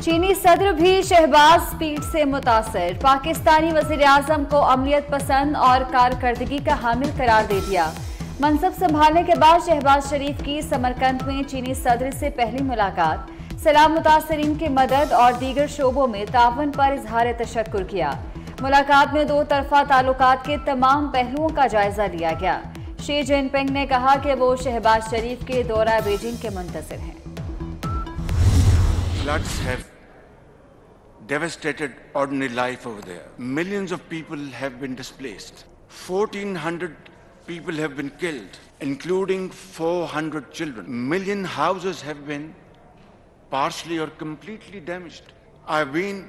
चीनी सदर भी शहबाज स्पीड से मुतासर। पाकिस्तानी वज़ीर-ए-आज़म को अमलियत पसंद और कारकर्दगी का हामिल करार दे दिया। मनसब संभालने के बाद शहबाज शरीफ की समरकंद में चीनी सदर से पहली मुलाकात। सलाम मुतासरीन की मदद और दीगर शोबों में तावन पर इजहार तशक्कुर किया। मुलाकात में दो तरफा ताल्लुकात के तमाम पहलुओं का जायजा लिया गया। शी जिनपिंग ने कहा कि वो शहबाज शरीफ के दौरा बीजिंग के मुंतज़िर हैं। Floods have devastated ordinary life over there. Millions of people have been displaced. 1,400 people have been killed, including 400 children. Million houses have been partially or completely damaged. I've been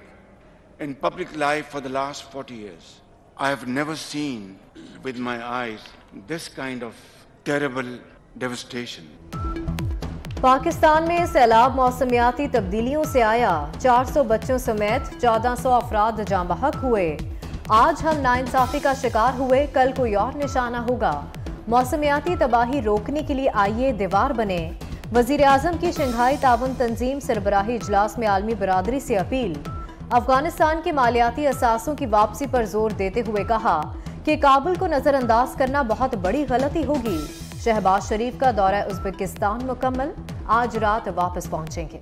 in public life for the last 40 years. I have never seen with my eyes this kind of terrible devastation. Pakistan में सैलाब मौसमियाती तब्दीलियों से आया। 400 बच्चों समेत 1400 अफराद जाँ बहक हुए। आज हम नाइंसाफी का शिकार हुए, कल कोई और निशाना होगा। मौसमियाती तबाही रोकने के लिए आइए दीवार बने। वज़ीर-ए-आज़म की शंघाई ताउन तंजीम सरबराही इजलास में आलमी बरादरी से अपील। अफगानिस्तान के मालियाती असासों की वापसी पर जोर देते हुए कहा कि काबुल को नजरअंदाज करना बहुत बड़ी गलती होगी। शहबाज शरीफ का दौरा उज़्बेकिस्तान मुकम्मल, आज रात वापस पहुंचेंगे।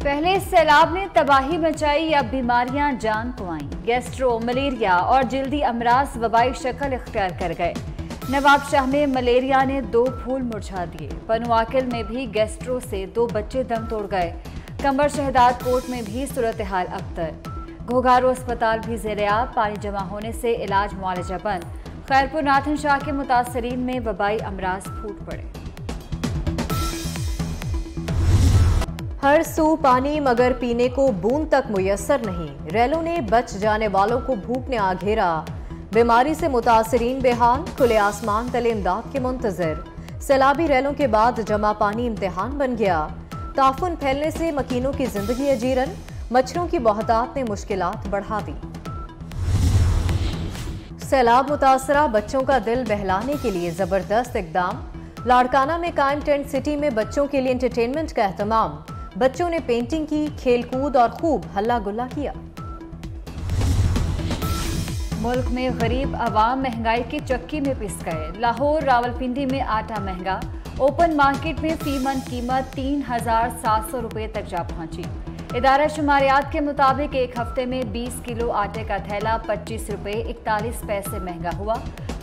पहले सैलाब ने तबाही मचाई, अब बीमारियां जान को आईं। गैस्ट्रो, मलेरिया और जल्दी अमराज वबाई शक्ल इख्तियार कर गए। नवाबशाह में मलेरिया ने 2 फूल मुरझा दिए। पनुआकिल में भी गैस्ट्रो से 2 बच्चे दम तोड़ गए। कंबर शहदाद कोट में भी सूरत हाल अबतर। घोघारो अस्पताल भी ज़ेर-ए-आब, पानी जमा होने से इलाज मुआलजा बंद। खैरपुर नाथन शाह के मुतासरीन में वबाई अमराज फूट पड़े। हर सू पानी मगर पीने को बूंद तक मुयस्सर नहीं। रैलों ने बच जाने वालों को भूख ने आ घेरा। बीमारी से मुतासरीन बेहाल, खुले आसमान तले इमदाद के मुंतजर। सैलाबी रैलों के बाद जमा पानी इम्तिहान बन गया। ताफुन फैलने से मकीनों की जिंदगी अजीरन, मच्छरों की बहुतात ने मुश्किलात बढ़ा दी। सैलाब मुतासरा बच्चों का दिल बहलाने के लिए जबरदस्त इकदाम। लाड़काना में कायम टेंट सिटी में बच्चों के लिए एंटरटेनमेंट का एहतमाम। बच्चों ने पेंटिंग की, खेलकूद और खूब हल्ला गुल्ला किया। मुल्क में गरीब आवाम महंगाई की चक्की में पिस गए। लाहौर रावलपिंडी में आटा महंगा। ओपन मार्केट में फी मन कीमत 3,700 रुपये तक जा पहुंची। इदारा शुमारियात के मुताबिक एक हफ्ते में 20 किलो आटे का थैला 25 रुपये 41 पैसे महंगा हुआ।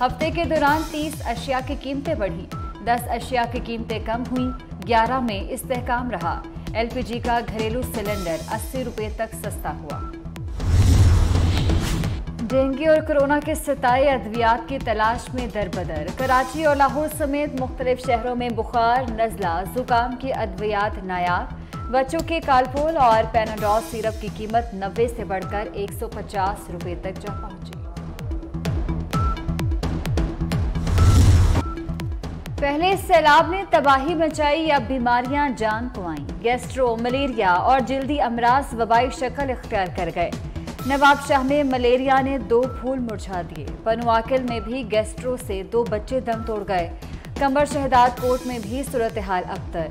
हफ्ते के दौरान 30 अशिया की कीमतें बढ़ी, 10 अशिया की कीमतें कम हुई, 11 में इस्तेहकाम रहा। LPG का घरेलू सिलेंडर 80 रुपये तक सस्ता हुआ। डेंगू और कोरोना के सताए अद्वियात की तलाश में दरबदर। कराची और लाहौर समेत मुख्तलिफ शहरों में बुखार, नज़ला, जुकाम की अद्वियात नायाब। बच्चों के कालपोल और पैनाडॉल सिरप की कीमत 90 से बढ़कर 150 रुपये तक जा पहुंची। पहले सैलाब ने तबाही मचाई, अब बीमारियां जान को आईं। गैस्ट्रो, मलेरिया और जल्दी अमराज वबाई शक्ल इख्तियार कर गए। नवाबशाह में मलेरिया ने 2 फूल मुरझा दिए। पनुआकिल में भी गैस्ट्रो से 2 बच्चे दम तोड़ गए। कंबर शहदाद कोट में भी सूरत हाल अबतर।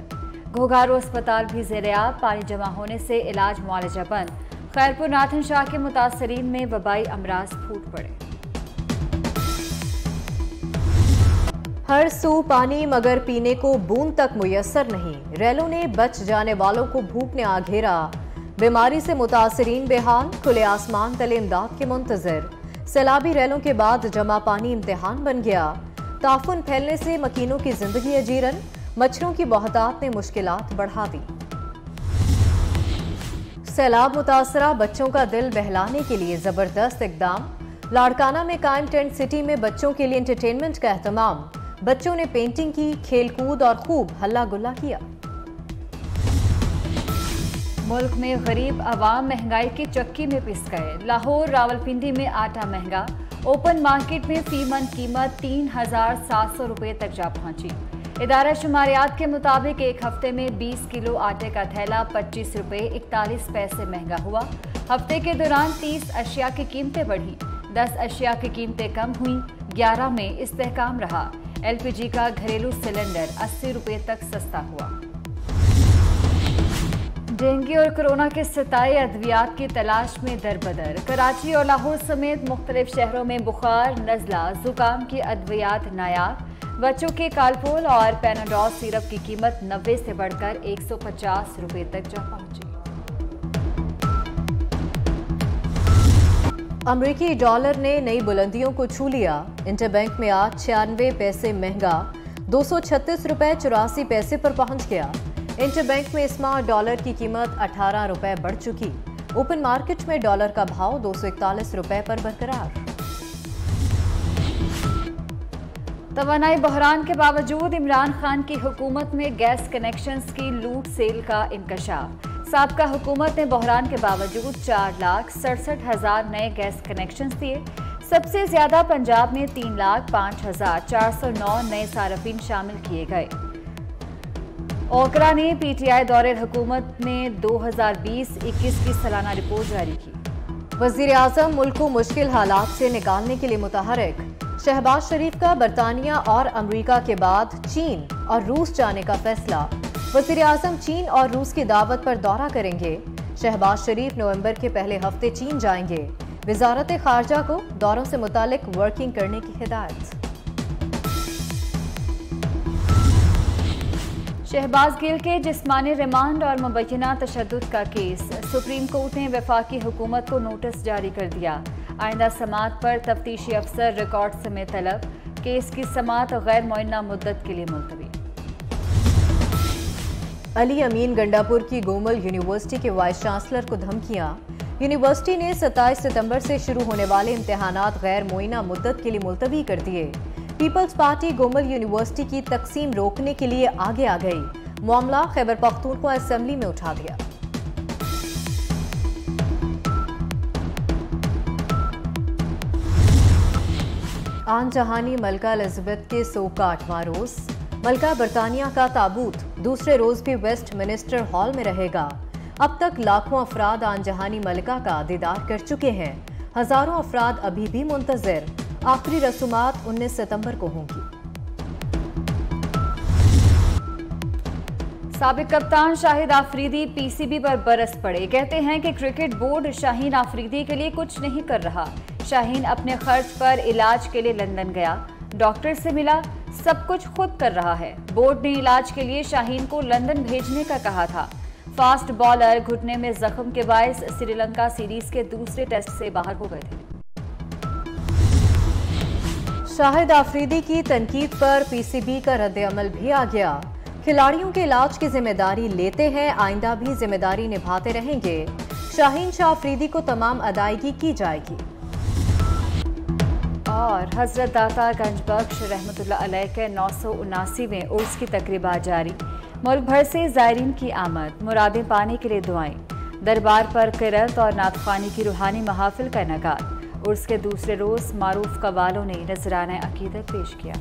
घोघारो अस्पताल भी ज़ेर-ए-आब, पानी जमा होने से इलाज मुआलजा बंद। खैरपुर नाथन शाह के मुतासरीन में वबाई अमराज फूट पड़े। हर सू पानी मगर पीने को बूंद तक मुयस्सर नहीं। रैलों ने बच जाने वालों को भूख ने आ घेरा। बीमारी से मुतासरीन बेहाल, खुले आसमान तले इमदाद के मुंतजर। सैलाबी रैलों के बाद जमा पानी इम्तिहान बन गया। ताफुन फैलने से मकीनों की जिंदगी अजीरन, मच्छरों की बहुतात ने मुश्किलात बढ़ा दी। सैलाब मुतासरा बच्चों का दिल बहलाने के लिए जबरदस्त इकदाम। लाड़काना में कायम टेंट सिटी में बच्चों के लिए एंटरटेनमेंट का एहतमाम। बच्चों ने पेंटिंग की, खेलकूद और खूब हल्ला गुल्ला किया। मुल्क में गरीब आवाम महंगाई की चक्की में पिस गए। लाहौर रावलपिंडी में आटा महंगा। ओपन मार्केट में फी मन कीमत 3,700 रुपये तक जा पहुंची। इदारा शुमारियात के मुताबिक एक हफ्ते में 20 किलो आटे का थैला 25 रुपये 41 पैसे महंगा हुआ। हफ्ते के दौरान 30 अशिया की कीमतें बढ़ी, 10 अशिया की कीमतें कम हुई, 11 में इस्तेहकाम रहा। LPG का घरेलू सिलेंडर 80 रुपये तक सस्ता हुआ। डेंगू और कोरोना के सताए अद्वियात की तलाश में दरबदर। कराची और लाहौर समेत मुख्तलिफ शहरों में बुखार, नज़ला, जुकाम की अद्वियात नायाब। बच्चों के कालपोल और पैनाडॉल सिरप की कीमत 90 से बढ़कर 150 रुपए तक जा पहुंची। अमरीकी डॉलर ने नई बुलंदियों को छू लिया। इंटरबैंक में आज 96 पैसे महंगा 236 रुपए 84 पैसे पर पहुंच गया। इंटरबैंक में इस माह डॉलर की कीमत 18 रुपए बढ़ चुकी। ओपन मार्केट में डॉलर का भाव 241 रुपए पर बरकरार। तवानाई बहरान के बावजूद इमरान खान की हुकूमत में गैस कनेक्शंस की लूट सेल का इंकशाफ। साबका हुकूमत ने बहरान के बावजूद 4,67,000 नए गैस कनेक्शंस दिए। सबसे ज्यादा पंजाब में 3,05,409 नए सार्फिन शामिल किए गए। ओकरा ने पीटीआई दौरे हुकूमत में 2020-21 की सालाना रिपोर्ट जारी की। वजीर आजम मुल्क को मुश्किल हालात से निकालने के लिए मुतहरिक। शहबाज शरीफ का बरतानिया और अमरीका के बाद चीन और रूस जाने का फैसला। वजीर आजम चीन और रूस की दावत पर दौरा करेंगे। शहबाज शरीफ नवंबर के पहले हफ्ते चीन जाएंगे। वजारत खारजा को दौरों से मुतालिक वर्किंग करने की हिदायत। शहबाज गिल के जिस्मानी रिमांड और मुबैना तशद्दुद का केस। सुप्रीम कोर्ट ने वफाकी हुकूमत को नोटिस जारी कर दिया। आइंदा समात पर तफ्तीशी अफसर रिकॉर्ड समेत तलब। केस की समात गैर मुअय्यना मुद्दत के लिए मुलतवी। अली अमीन गंडापुर की गोमल यूनिवर्सिटी के वाइस चांसलर को धमकियां। यूनिवर्सिटी ने 27 सितंबर से शुरू होने वाले इम्तिहानात गैर मुअय्यना मुद्दत के लिए मुलतवी कर दिए। पीपल्स पार्टी गोमल यूनिवर्सिटी की तकसीम रोकने के लिए आगे आ गई। मामला खैबर पख्तूनख्वा असेंबली में उठा दिया। आन जहानी मलका एलिजाबेथ के सोग का 8वां रोज। मलका बरतानिया का ताबूत दूसरे रोज भी वेस्ट मिनिस्टर हॉल में रहेगा। अब तक लाखों अफराद आन जहानी मलका का दीदार कर चुके हैं। हजारों अफराद अभी भी मुंतजर। आखिरी रसूमात 19 सितंबर को होंगी। साबिक कप्तान शाहिद आफरीदी पीसीबी पर बरस पड़े। कहते हैं कि क्रिकेट बोर्ड शाहीन आफरीदी के लिए कुछ नहीं कर रहा। शाहीन अपने खर्च पर इलाज के लिए लंदन गया, डॉक्टर से मिला, सब कुछ खुद कर रहा है। बोर्ड ने इलाज के लिए शाहीन को लंदन भेजने का कहा था। फास्ट बॉलर घुटने में जख्म के बायस श्रीलंका सीरीज के दूसरे टेस्ट से बाहर हो गए थे। शाहिद आफरीदी की तनकीद पर पीसीबी का रद्द-ए-अमल भी आ गया। खिलाड़ियों के इलाज की जिम्मेदारी लेते हैं, आइंदा भी जिम्मेदारी निभाते रहेंगे। शाहीन शाह आफरीदी को तमाम अदायगी की जाएगी। और हजरत दाता गंजबख्श रहमतुल्लाह अलैह के 979वें उर्स की तकरीबात जारी। मुल्क भर से ज़ायरीन की आमद, मुरादें पाने के लिए दुआएं। दरबार पर क़िरात और नातख़्वानी की रूहानी महाफिल का इनेकाद। उर्स के दूसरे रोज़ मारूफ कव्वालों ने नजराना अकीदत पेश किया।